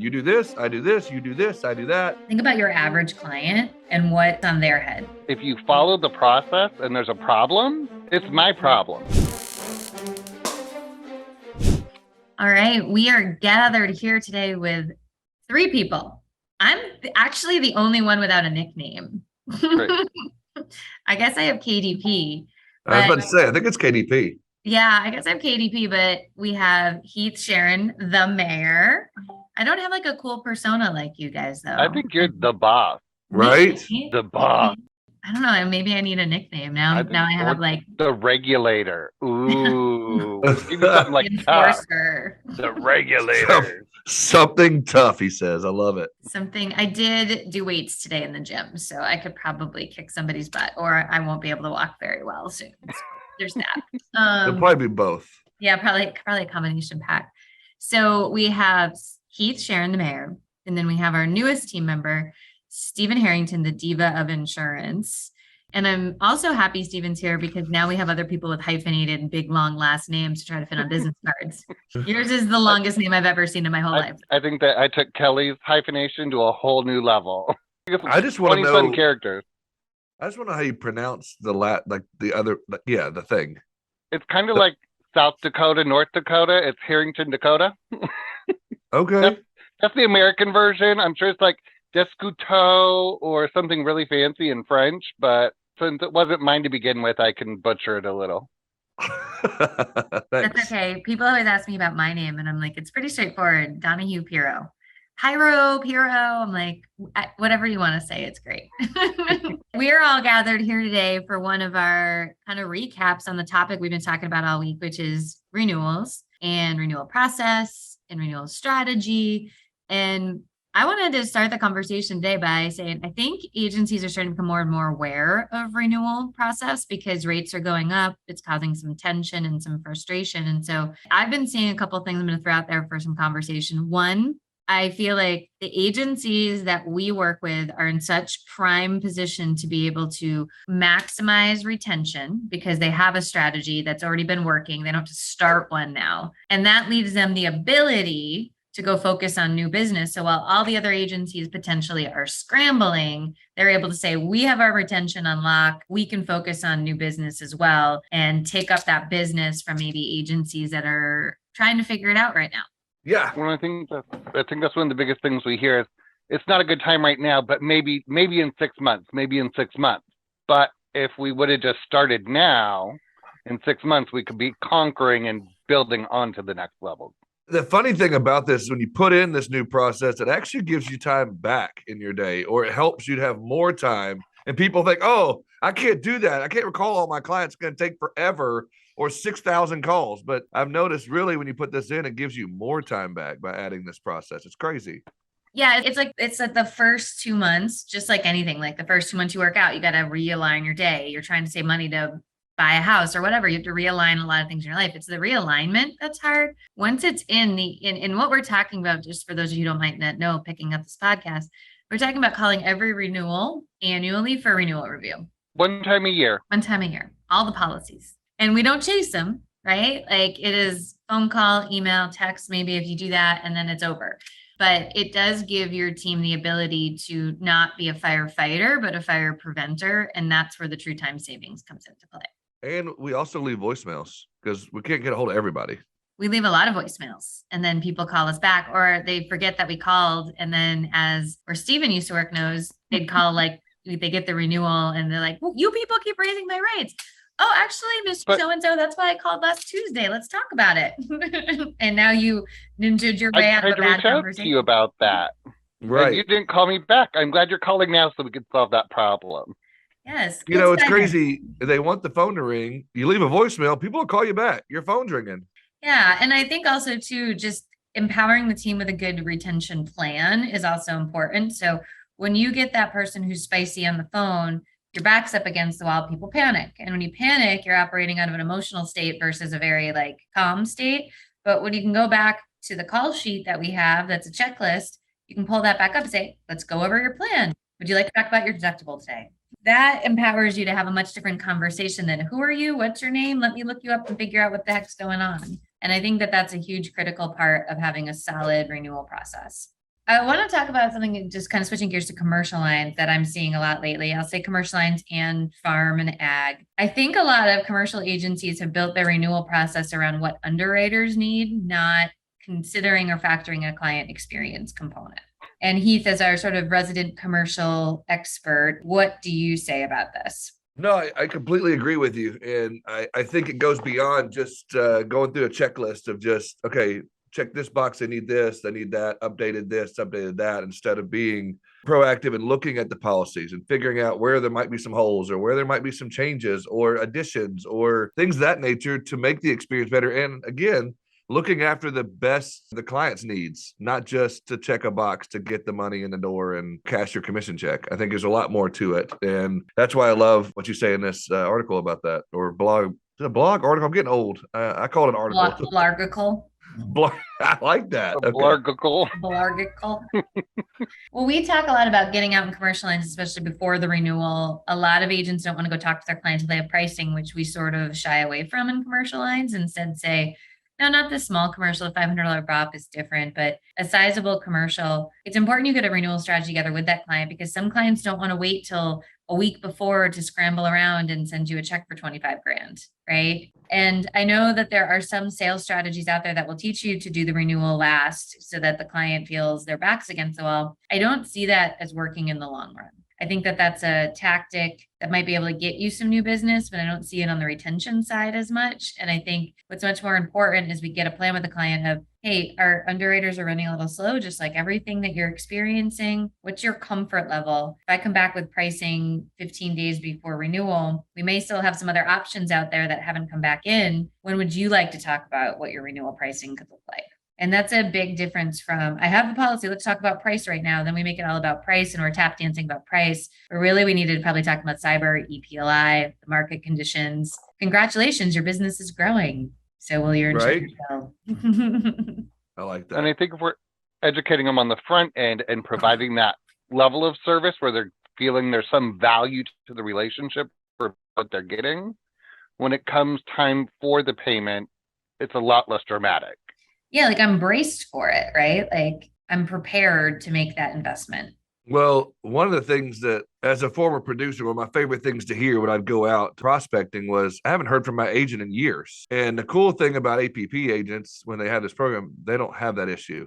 You do this, I do this, you do this, I do that. Think about your average client and what's on their head. If you follow the process and there's a problem, it's my problem. All right, we are gathered here today with 3 people. I'm actually the only one without a nickname. I guess I have KDP. I was about to say, I think it's KDP. Yeah, I guess I'm KDP, but we have Heath Sharon, the mayor. I don't have like a cool persona like you guys, though. I think you're the boss. Right? The boss. I don't know. Maybe I need a nickname now. I have like the regulator. Ooh, give me something like tough. The regulator. Something tough, he says. I love it. Something. I did do weights today in the gym, so I could probably kick somebody's butt, or I won't be able to walk very well soon. So there's that. It'll probably be both. Yeah, probably a combination pack. So we have Heath Sharon, the mayor, and then we have our newest team member, Stephen Harrington, the diva of insurance. And I'm also happy Stephen's here because now we have other people with hyphenated and big, long last names to try to fit on business cards. Yours is the longest name I've ever seen in my whole life. I think that I took Kelly's hyphenation to a whole new level. I just want to know characters. I just want to know how you pronounce the thing. It's kind of like South Dakota, North Dakota. It's Harrington, Dakota. Okay. That's the American version. I'm sure it's like Descouteau or something really fancy in French, but since it wasn't mine to begin with, I can butcher it a little. That's okay. People always ask me about my name, and I'm like, it's pretty straightforward. Donahue Piro. Pyro, I'm like, whatever you want to say, it's great. We are all gathered here today for one of our kind of recaps on the topic we've been talking about all week, which is renewals and renewal process and renewal strategy. And I wanted to start the conversation today by saying, I think agencies are starting to become more and more aware of renewal process because rates are going up. It's causing some tension and some frustration. And so I've been seeing a couple of things I'm going to throw out there for some conversation. One, I feel like the agencies that we work with are in such prime position to be able to maximize retention because they have a strategy that's already been working. They don't have to start one now. And that leaves them the ability to go focus on new business. So while all the other agencies potentially are scrambling, they're able to say, we have our retention on lock. We can focus on new business as well and take up that business from maybe agencies that are trying to figure it out right now. Yeah. Well, I think that's one of the biggest things we hear is it's not a good time right now, but maybe in 6 months, But if we would have just started now, in 6 months, we could be conquering and building on to the next level. The funny thing about this is when you put in this new process, it actually gives you time back in your day, or it helps you to have more time. And people think, oh, I can't do that. I can't recall all my clients. It's going to take forever or 6,000 calls. But I've noticed really when you put this in, it gives you more time back by adding this process. It's crazy. Yeah, it's like the first 2 months, just like anything, like the first 2 months you work out, you got to realign your day. You're trying to save money to buy a house or whatever. You have to realign a lot of things in your life. It's the realignment that's hard. Once it's in what we're talking about, just for those of you who might not know, picking up this podcast, we're talking about calling every renewal annually for renewal review. One time a year, all the policies. And we don't chase them, right? Like it is phone call, email, text, maybe if you do that, and then it's over. But it does give your team the ability to not be a firefighter, but a fire preventer. And that's where the true time savings comes into play. And we also leave voicemails because we can't get a hold of everybody. We leave a lot of voicemails and then people call us back or they forget that we called. And then where Stephen used to work knows, they'd call like, they get the renewal and they're like, well, you people keep raising my rates. Oh, actually, Mr. So-and-so, that's why I called last Tuesday. Let's talk about it. And now you ninja'd your way out of a bad conversation. I tried to reach out to you about that. Right. You didn't call me back. I'm glad you're calling now so we can solve that problem. Yes. It's crazy. They want the phone to ring. You leave a voicemail, people will call you back. Your phone's ringing. Yeah. And I think also too, just empowering the team with a good retention plan is also important. So when you get that person who's spicy on the phone, your back's up against the wall, people panic. And when you panic, you're operating out of an emotional state versus a very calm state. But when you can go back to the call sheet that we have, that's a checklist, you can pull that back up and say, let's go over your plan. Would you like to talk about your deductible today? That empowers you to have a much different conversation than who are you? What's your name? Let me look you up and figure out what the heck's going on. And I think that that's a huge critical part of having a solid renewal process. I want to talk about something, just kind of switching gears to commercial lines that I'm seeing a lot lately. I'll say commercial lines and farm and ag. I think a lot of commercial agencies have built their renewal process around what underwriters need, not considering or factoring a client experience component. And Heath, as our sort of resident commercial expert, what do you say about this? No, I completely agree with you. And I think it goes beyond just going through a checklist of just, okay, check this box. They need this, they need that, updated this, updated that, instead of being proactive and looking at the policies and figuring out where there might be some holes or where there might be some changes or additions or things of that nature to make the experience better. And again, looking after the client's needs, not just to check a box to get the money in the door and cash your commission check. I think there's a lot more to it. And that's why I love what you say in this article about that, or blog. Is it a blog article? I'm getting old. I call it an article. Blargical. I like that. Okay. Blargical. Well, we talk a lot about getting out in commercial lines, especially before the renewal. A lot of agents don't want to go talk to their clients until they have pricing, which we sort of shy away from in commercial lines, and instead say, no, not the small commercial. A $500 prop is different, but a sizable commercial, it's important you get a renewal strategy together with that client, because some clients don't want to wait till a week before to scramble around and send you a check for 25 grand, right? And I know that there are some sales strategies out there that will teach you to do the renewal last so that the client feels their backs against the wall. I don't see that as working in the long run. I think that that's a tactic that might be able to get you some new business, but I don't see it on the retention side as much. And I think what's much more important is we get a plan with the client of, hey, our underwriters are running a little slow, just like everything that you're experiencing. What's your comfort level? If I come back with pricing 15 days before renewal, we may still have some other options out there that haven't come back in. When would you like to talk about what your renewal pricing could look like? And that's a big difference from, I have the policy, let's talk about price right now. Then we make it all about price and we're tap dancing about price. But really, we needed to probably talk about cyber, EPLI, the market conditions. Congratulations, your business is growing. So will your insurance bill. I like that. And I think if we're educating them on the front end and providing that level of service where they're feeling there's some value to the relationship for what they're getting, when it comes time for the payment, it's a lot less dramatic. Yeah, like I'm braced for it, right? Like I'm prepared to make that investment. Well, one of the things that, as a former producer, one of my favorite things to hear when I'd go out prospecting was, I haven't heard from my agent in years. And the cool thing about APP agents, when they have this program, they don't have that issue.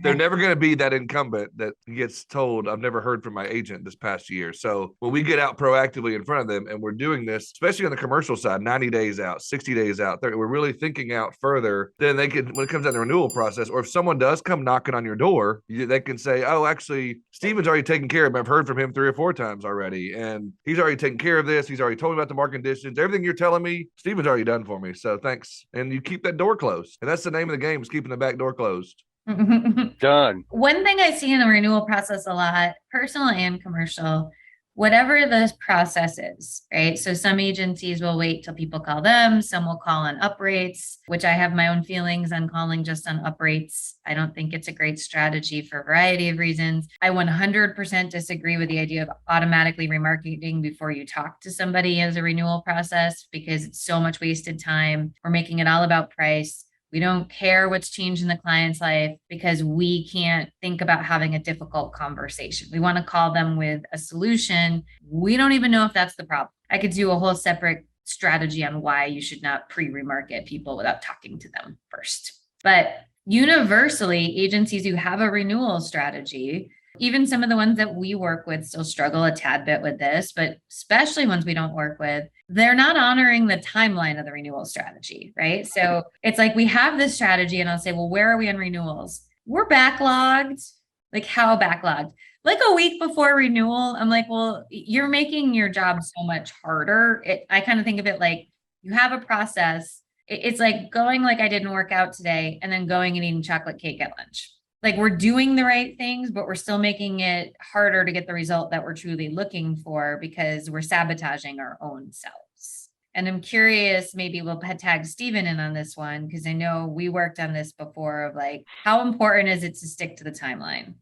They're never going to be that incumbent that gets told, I've never heard from my agent this past year. So when we get out proactively in front of them, and we're doing this, especially on the commercial side, 90 days out, 60 days out, 30, we're really thinking out further than they can when it comes down to the renewal process. Or if someone does come knocking on your door, they can say, oh, actually, Steven's already taken care of him. I've heard from him 3 or 4 times already. And he's already taken care of this. He's already told me about the market conditions. Everything you're telling me, Steven's already done for me. So thanks. And you keep that door closed. And that's the name of the game, is keeping the back door closed. Done. One thing I see in the renewal process a lot, personal and commercial, whatever the process is, right? So some agencies will wait till people call them. Some will call on up rates, which I have my own feelings on calling just on up rates. I don't think it's a great strategy for a variety of reasons. I 100% disagree with the idea of automatically remarketing before you talk to somebody as a renewal process, because it's so much wasted time. We're making it all about price. We don't care what's changed in the client's life because we can't think about having a difficult conversation. We want to call them with a solution. We don't even know if that's the problem. I could do a whole separate strategy on why you should not pre-remarket people without talking to them first. But universally, agencies who have a renewal strategy, even some of the ones that we work with still struggle a tad bit with this, but especially ones we don't work with, they're not honoring the timeline of the renewal strategy, right? So it's like we have this strategy and I'll say, well, where are we on renewals? We're backlogged. Like how backlogged? Like a week before renewal. I'm like, well, you're making your job so much harder. I kind of think of it like you have a process. It's like going like I didn't work out today and then going and eating chocolate cake at lunch. Like we're doing the right things, but we're still making it harder to get the result that we're truly looking for because we're sabotaging our own selves. And I'm curious, maybe we'll tag Steven in on this one, because I know we worked on this before of like, how important is it to stick to the timeline?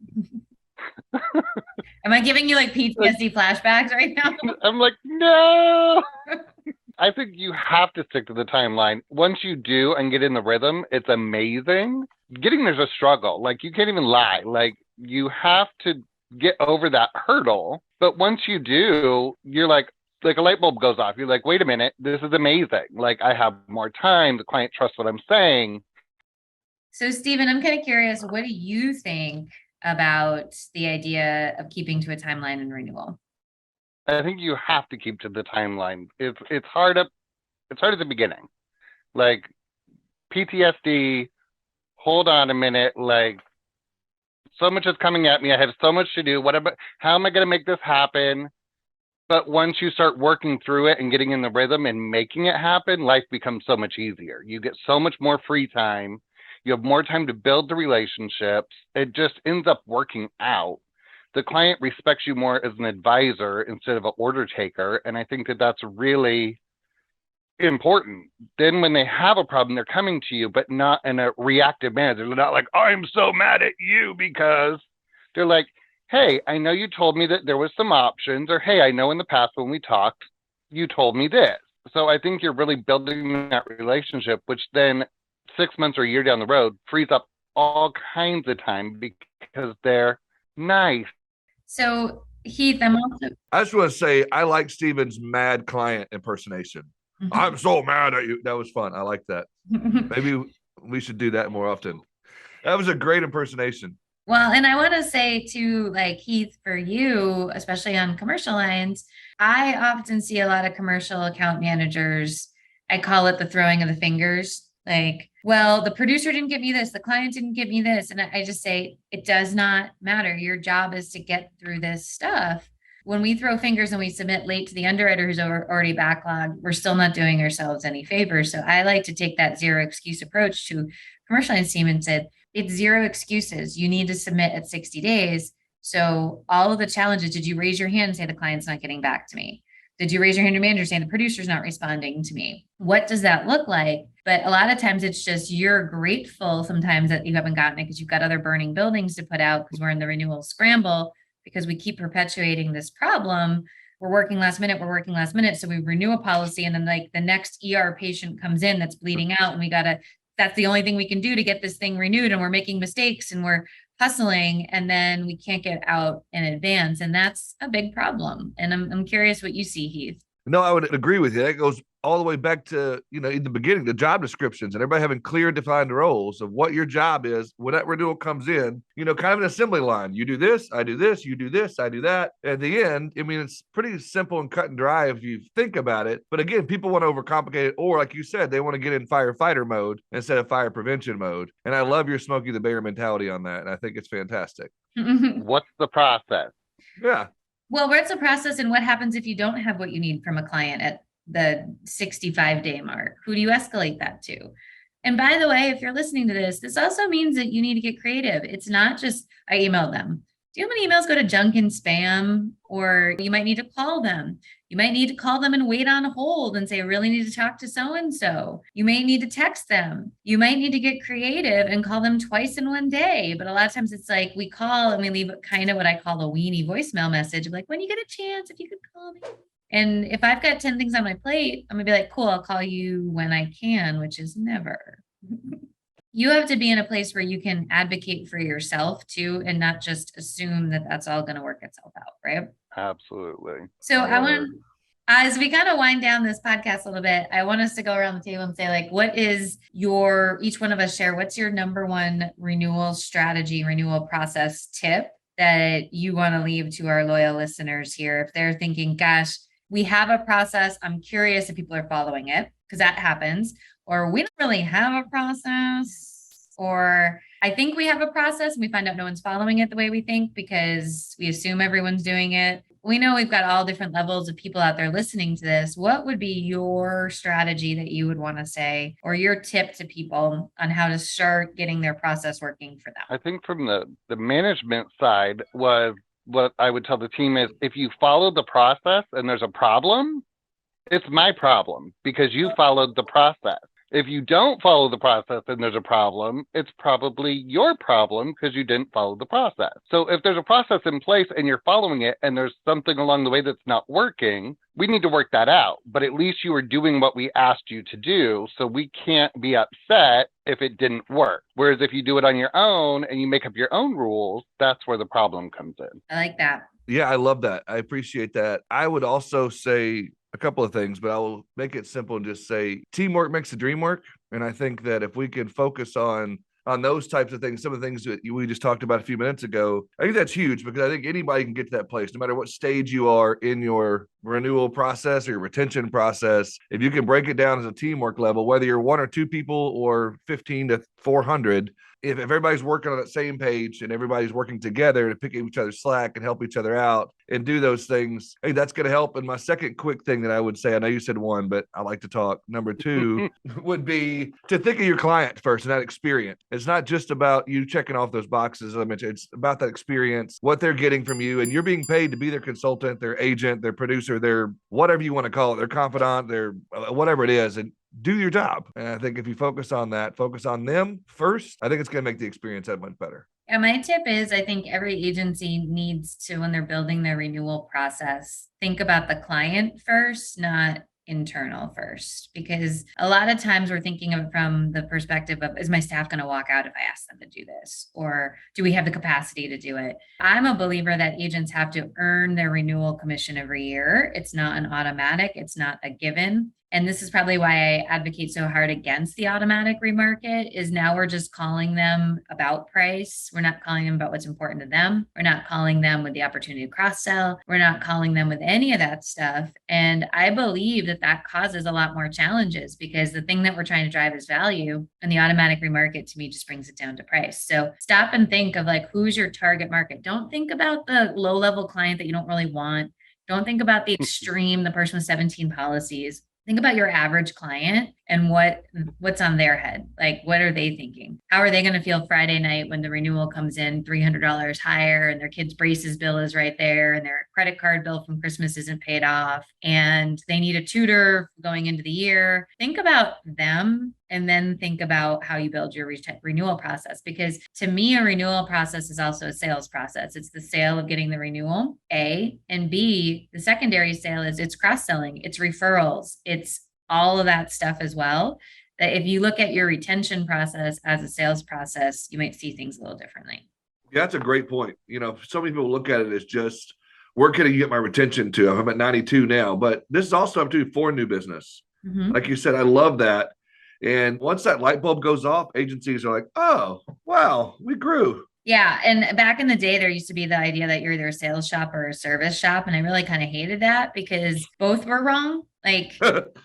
Am I giving you like PTSD flashbacks right now? I'm like, no. I think you have to stick to the timeline. Once you do and get in the rhythm, it's amazing. getting there's a struggle. Like, you can't even lie. Like, you have to get over that hurdle. But once you do, you're like a light bulb goes off. You're like, wait a minute, this is amazing. Like, I have more time. The client trusts what I'm saying. So, Stephen, I'm kind of curious, what do you think about the idea of keeping to a timeline in renewal? I think you have to keep to the timeline. It's hard at the beginning. Like, PTSD, hold on a minute, like, so much is coming at me. I have so much to do. How am I going to make this happen? But once you start working through it and getting in the rhythm and making it happen, life becomes so much easier. You get so much more free time. You have more time to build the relationships. It just ends up working out. The client respects you more as an advisor instead of an order taker. And I think that that's really important. Then when they have a problem, they're coming to you, but not in a reactive manner. They're not like, I'm so mad at you, because they're like, hey, I know you told me that there was some options, or hey, I know in the past when we talked, you told me this. So I think you're really building that relationship, which then 6 months or a year down the road frees up all kinds of time because they're nice. So, Heath, I just want to say, I like Steven's mad client impersonation. I'm so mad at you. That was fun. I like that. Maybe we should do that more often. That was a great impersonation. Well, and I want to say too, like, Heath, for you, especially on commercial lines, I often see a lot of commercial account managers. I call it the throwing of the fingers. Like, well, the producer didn't give me this, the client didn't give me this. And I just say, it does not matter. Your job is to get through this stuff. When we throw fingers and we submit late to the underwriter who's already backlogged, we're still not doing ourselves any favors. So I like to take that zero excuse approach to commercial lines team and said, it's zero excuses. You need to submit at 60 days. So all of the challenges, did you raise your hand and say the client's not getting back to me? Did you raise your hand to your manager saying the producer's not responding to me? What does that look like? But a lot of times it's just you're grateful sometimes that you haven't gotten it because you've got other burning buildings to put out because we're in the renewal scramble because we keep perpetuating this problem. We're working last minute. So we renew a policy and then like the next ER patient comes in that's bleeding out and that's the only thing we can do to get this thing renewed. And we're making mistakes and we're hustling and then we can't get out in advance. And that's a big problem. And I'm curious what you see, Heath. No, I would agree with you. That goes all the way back to, in the beginning, the job descriptions and everybody having clear defined roles of what your job is when that renewal comes in, kind of an assembly line. You do this, I do this, you do this, I do that. At the end, it's pretty simple and cut and dry if you think about it. But again, people want to overcomplicate it, or like you said, they want to get in firefighter mode instead of fire prevention mode. And I love your Smokey the Bear mentality on that. And I think it's fantastic. What's the process? Yeah. Well, what's the process and what happens if you don't have what you need from a client at the 65-day mark? Who do you escalate that to? And by the way, if you're listening to this also means that you need to get creative. It's not just, I emailed them. Do you know how many emails go to junk and spam? Or you might need to call them. You might need to call them and wait on hold and say, I really need to talk to so-and-so. You may need to text them. You might need to get creative and call them twice in one day. But a lot of times it's like we call and we leave kind of what I call a weenie voicemail message of like, when you get a chance, if you could call me. And if I've got 10 things on my plate, I'm gonna be like, cool, I'll call you when I can, which is never. You have to be in a place where you can advocate for yourself too, and not just assume that that's all going to work itself out, right? Absolutely. So I want, as we kind of wind down this podcast a little bit, I want us to go around the table and say, like, what is each one of us share, what's your number one renewal strategy, renewal process tip that you want to leave to our loyal listeners here? If they're thinking, gosh, we have a process, I'm curious if people are following it, because that happens. Or we don't really have a process, or I think we have a process and we find out no one's following it the way we think because we assume everyone's doing it. We know we've got all different levels of people out there listening to this. What would be your strategy that you would want to say, or your tip to people on how to start getting their process working for them? I think from the management side was what I would tell the team is, if you follow the process and there's a problem, it's my problem because you followed the process. If you don't follow the process and there's a problem, it's probably your problem because you didn't follow the process. So if there's a process in place and you're following it and there's something along the way that's not working, we need to work that out. But at least you are doing what we asked you to do. So we can't be upset if it didn't work. Whereas if you do it on your own and you make up your own rules, that's where the problem comes in. I like that. Yeah, I love that. I appreciate that. I would also say a couple of things, but I will make it simple and just say teamwork makes the dream work. And I think that if we can focus on those types of things, some of the things that we just talked about a few minutes ago, I think that's huge because I think anybody can get to that place, no matter what stage you are in your renewal process or your retention process. If you can break it down as a teamwork level, whether you're 1 or 2 people or 15 to 400, if everybody's working on that same page and everybody's working together to pick each other's slack and help each other out and do those things, hey, that's going to help. And my second quick thing that I would say, I know you said 1, but I like to talk. Number 2 would be to think of your client first and that experience. It's not just about you checking off those boxes, as I mentioned. It's about that experience, what they're getting from you, and you're being paid to be their consultant, their agent, their producer, their whatever you want to call it, their confidant, their whatever it is. And do your job. And I think if you focus on that, focus on them first, I think it's going to make the experience that much better. Yeah, my tip is I think every agency needs to, when they're building their renewal process, think about the client first, not internal first, because a lot of times we're thinking of it from the perspective of, is my staff going to walk out if I ask them to do this? Or do we have the capacity to do it? I'm a believer that agents have to earn their renewal commission every year. It's not an automatic. It's not a given. And this is probably why I advocate so hard against the automatic remarket, is now we're just calling them about price. We're not calling them about what's important to them. We're not calling them with the opportunity to cross-sell. We're not calling them with any of that stuff. And I believe that that causes a lot more challenges, because the thing that we're trying to drive is value, and the automatic remarket to me just brings it down to price. So stop and think of like, who's your target market? Don't think about the low-level client that you don't really want. Don't think about the extreme, the person with 17 policies. Think about your average client and what's on their head. Like, what are they thinking? How are they going to feel Friday night when the renewal comes in $300 higher and their kid's braces bill is right there and their credit card bill from Christmas isn't paid off and they need a tutor going into the year? Think about them, and then think about how you build your renewal process. Because to me, a renewal process is also a sales process. It's the sale of getting the renewal, A, and B, the secondary sale is it's cross-selling, it's referrals, it's all of that stuff as well. That if you look at your retention process as a sales process, you might see things a little differently. Yeah, that's a great point. You know, so many people look at it as just, where can I get my retention to? I'm at 92 now, but this is also, I'm doing for new business. Mm-hmm. Like you said, I love that. And once that light bulb goes off, agencies are like, oh, wow, we grew. Yeah. And back in the day, there used to be the idea that you're either a sales shop or a service shop. And I really kind of hated that because both were wrong. Like,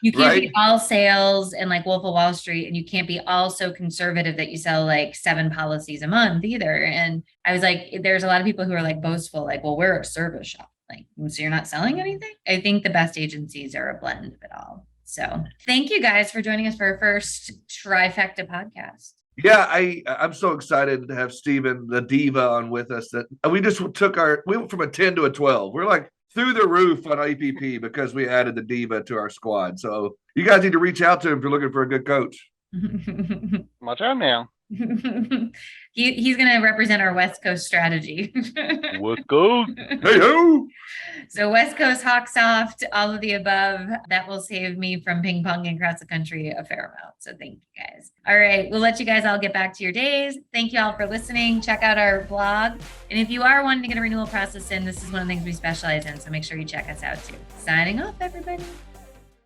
you can't Right? be all sales and like Wolf of Wall Street, and you can't be all so conservative that you sell like 7 policies a month either. And I was like, there's a lot of people who are like boastful, like, well, we're a service shop. Like, so you're not selling anything? I think the best agencies are a blend of it all. So thank you guys for joining us for our first trifecta podcast. Yeah, I'm so excited to have Steven, the diva, on with us. That we just we went from a 10 to a 12. We're like through the roof on APP because we added the diva to our squad. So you guys need to reach out to him if you're looking for a good coach. Watch out now. He's going to represent our West Coast strategy. West Coast. Hey ho! So West Coast, Hawk Soft, all of the above. That will save me from ping ponging across the country a fair amount. So thank you guys. All right, we'll let you guys all get back to your days. Thank you all for listening. Check out our blog. And if you are wanting to get a renewal process in, this is one of the things we specialize in. So make sure you check us out too. Signing off, everybody.